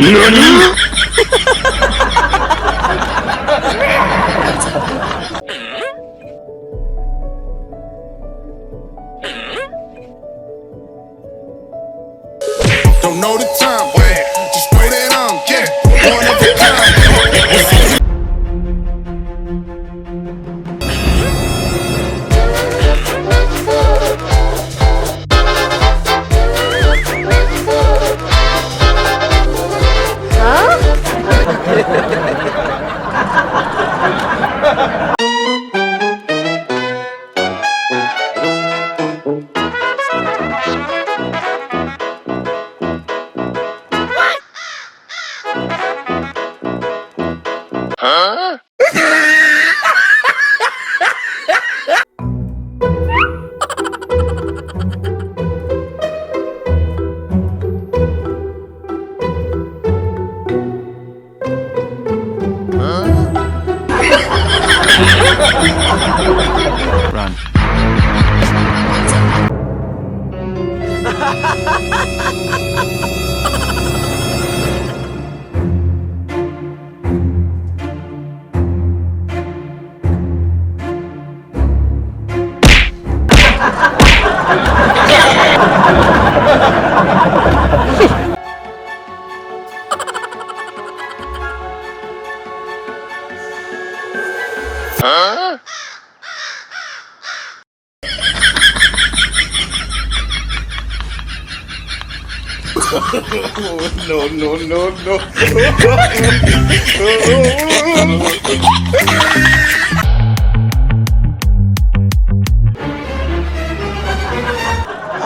NANI?! Don't know the time, but just know that I'm one of a kind. Huh? Run. Huh? No, no, no, no.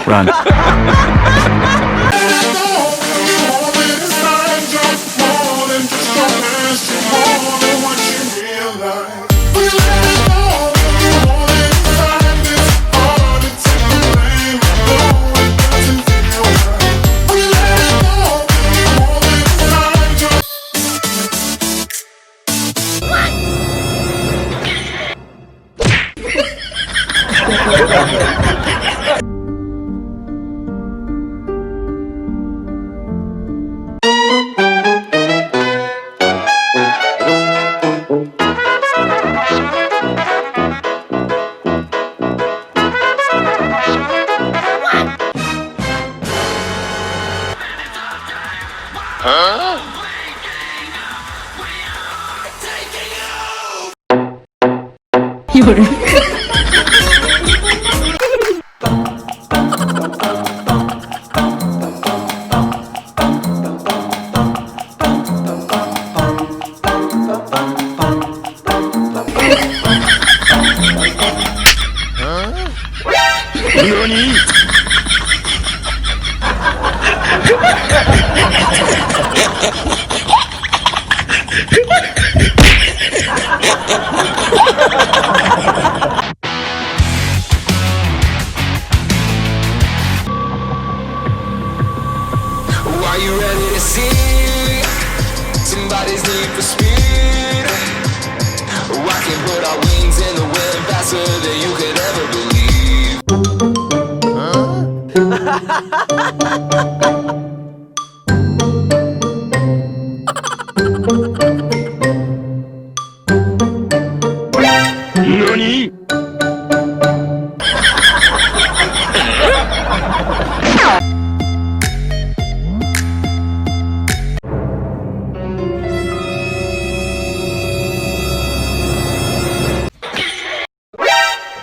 Run. Huh? NANI?! Are you ready to see somebody's need for speed? I can put our wings in the wind faster than you could ever believe. NANI?!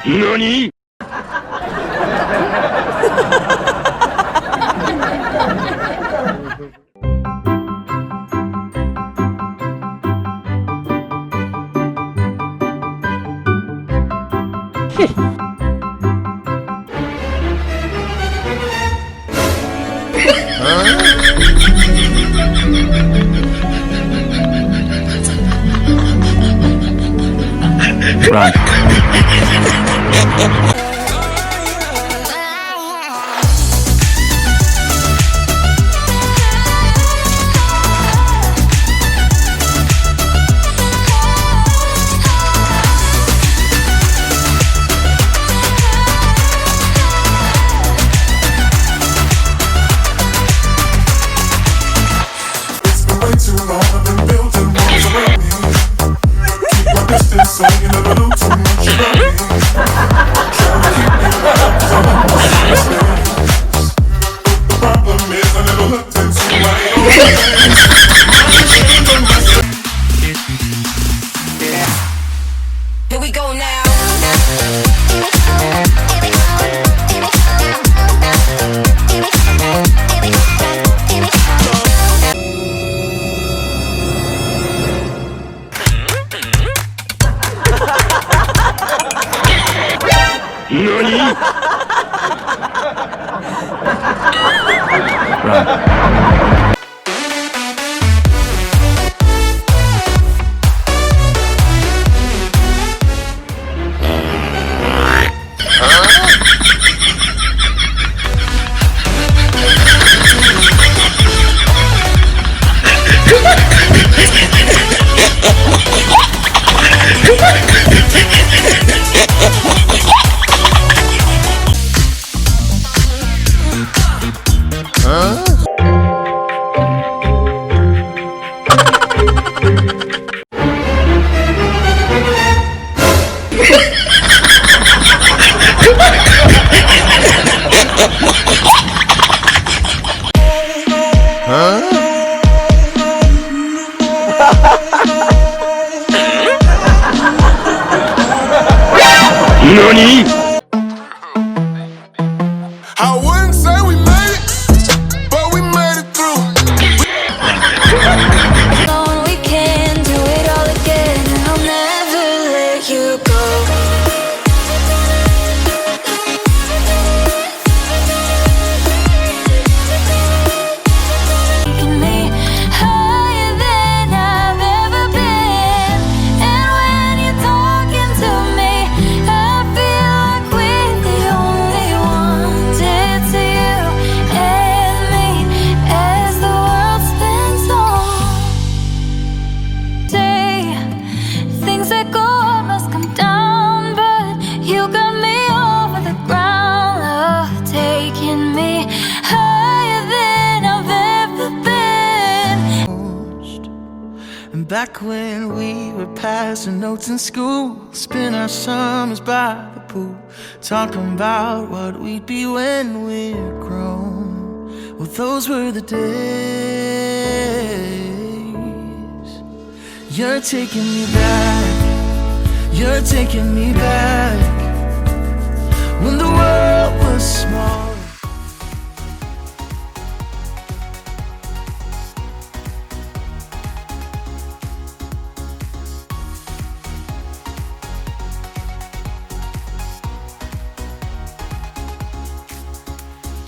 NANI?! Run. It's Here we go now. Run. I wouldn't say we made it, but we made it through. We can do it all again, and I'll never let you go. Taking me higher than I've ever been, and when you're talking to me, I feel like we're the only ones. It's you and me as the world spins on. Say things that go up must come down, but you got me over the ground, love, taking me higher than I've ever been. And back when we were passing notes in school, spend our summers by the pool, talking about what we'd be when we're grown. Well, those were the days. You're taking me back, you're taking me back, when the world was small.